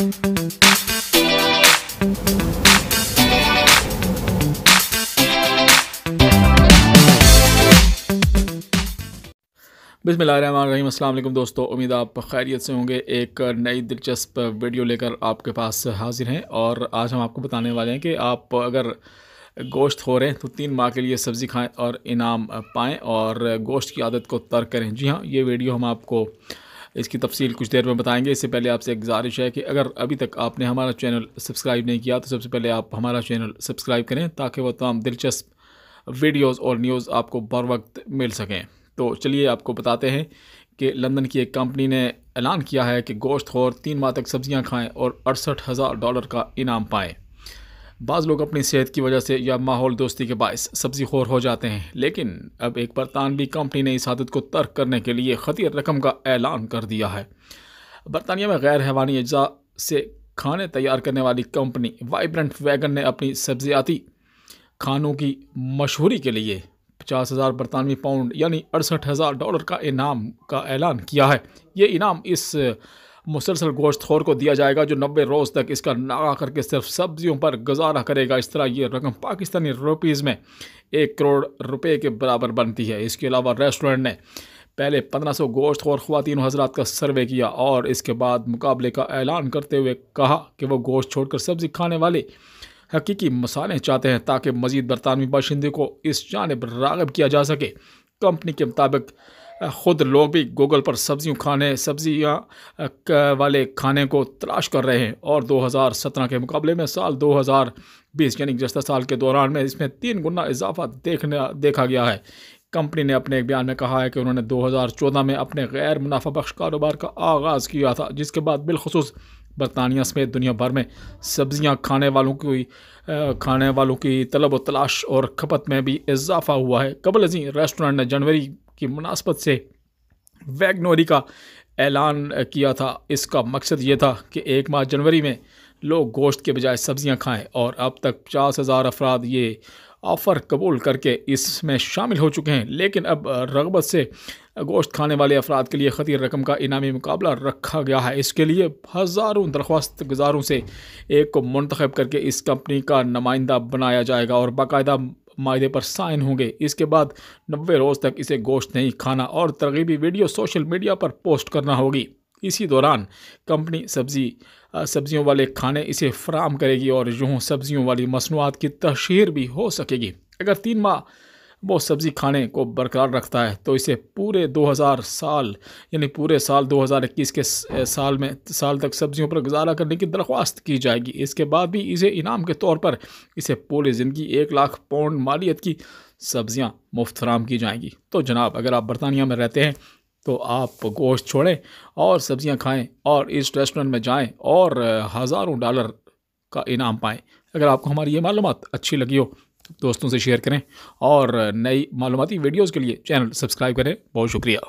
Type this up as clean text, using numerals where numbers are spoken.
बिस्मिल्लाहिर्रहमानिर्रहीम। अस्सलाम वालेकुम दोस्तों, उम्मीद आप खैरियत से होंगे। एक नई दिलचस्प वीडियो लेकर आपके पास हाजिर हैं और आज हम आपको बताने वाले हैं कि आप अगर गोश्त खो रहे हैं तो 3 माह के लिए सब्ज़ी खाएं और इनाम पाएं और गोश्त की आदत को तर्क करें। जी हाँ, ये वीडियो हम आपको इसकी तफसील कुछ देर में बताएंगे। इससे पहले आपसे एक गुजारिश है कि अगर अभी तक आपने हमारा चैनल सब्सक्राइब नहीं किया तो सबसे पहले आप हमारा चैनल सब्सक्राइब करें ताकि वह तमाम दिलचस्प वीडियोज़ और न्यूज़ आपको बर वक्त मिल सकें। तो चलिए आपको बताते हैं कि लंदन की एक कंपनी ने ऐलान किया है कि गोश्तखोर 3 माह तक सब्जियां खाएं और $68,000 का इनाम पाएं। बाज़ लोग अपनी सेहत की वजह से या माहौल दोस्ती के बायस सब्ज़ी खोर हो जाते हैं, लेकिन अब एक बरतानवी कंपनी ने इस आदत को तर्क करने के लिए खतीर रकम का ऐलान कर दिया है। बरतानिया में गैर हैवानी अज्जा से खाने तैयार करने वाली कंपनी वाइब्रेंट वैगन ने अपनी सब्जियाती खानों की मशहूरी के लिए 50,000 बरतानवी पाउंड यानी $68,000 का इनाम का ऐलान किया है। ये इनाम इस मुसलसल गोश्तखोर को दिया जाएगा जो 90 रोज़ तक इसका नागा करके सिर्फ सब्जियों पर गुजारा करेगा। इस तरह ये रकम पाकिस्तानी रुपीज़ में 1 करोड़ रुपए के बराबर बनती है। इसके अलावा रेस्टोरेंट ने पहले 1500 गोश्तखोर ख्वातीन हज़रात का सर्वे किया और इसके बाद मुकाबले का ऐलान करते हुए कहा कि वो गोश्त छोड़कर सब्ज़ी खाने वाले हकीकी मसाले चाहते हैं ताकि मज़ीद बरतानवी बाशिंदे को इस जानिब राग़िब किया जा सके। कंपनी के मुताबिक ख़ुद लोग भी गूगल पर सब्जियाँ वाले खाने को तलाश कर रहे हैं और 2017 के मुकाबले में साल 2020 यानी गुज़श्ता साल के दौरान में इसमें 3 गुना इजाफा देखा गया है। कंपनी ने अपने एक बयान में कहा है कि उन्होंने 2014 में अपने गैर मुनाफा बख्श कारोबार का आगाज़ किया था, जिसके बाद बिलखुसूस बरतानिया समेत दुनिया भर में सब्जियां खाने वालों की तलब व तलाश और खपत में भी इजाफा हुआ है। कबल अज़ीं रेस्टोरेंट ने जनवरी की मुनासबत से वैगनोरी का ऐलान किया था। इसका मकसद ये था कि 1 माह जनवरी में लोग गोश्त के बजाय सब्जियां खाएं और अब तक 50,000 अफराद ये ऑफ़र कबूल करके इसमें शामिल हो चुके हैं। लेकिन अब रग़बत से गोश्त खाने वाले अफराद के लिए खतीर रकम का इनामी मुकाबला रखा गया है। इसके लिए हज़ारों दरख्वास्त गुज़ारों से एक को मुंतखब करके इस कंपनी का नुमाइंदा बनाया जाएगा और बाकायदा मायदे पर साइन होंगे। इसके बाद 90 रोज़ तक इसे गोश्त नहीं खाना और तरगीबी वीडियो सोशल मीडिया पर पोस्ट करना होगी। इसी दौरान कंपनी सब्जियों वाले खाने इसे फराम करेगी और यूँ सब्जियों वाली मसनूआत की तशहीर भी हो सकेगी। अगर 3 माह वो सब्ज़ी खाने को बरकरार रखता है तो इसे पूरे 2000 साल यानी पूरे साल 2021 के साल तक सब्जियों पर गुजारा करने की दरख्वास्त की जाएगी। इसके बाद भी इसे इनाम के तौर पर इसे पूरी ज़िंदगी 1 लाख पाउंड मालियत की सब्जियां मुफ्त फराम की जाएंगी। तो जनाब, अगर आप बरतानिया में रहते हैं तो आप गोश्त छोड़ें और सब्जियां खाएं और इस रेस्टोरेंट में जाएं और हज़ारों डॉलर का इनाम पाएं। अगर आपको हमारी ये मालूमात अच्छी लगी हो तो दोस्तों से शेयर करें और नई मालूमाती वीडियोज़ के लिए चैनल सब्सक्राइब करें। बहुत शुक्रिया।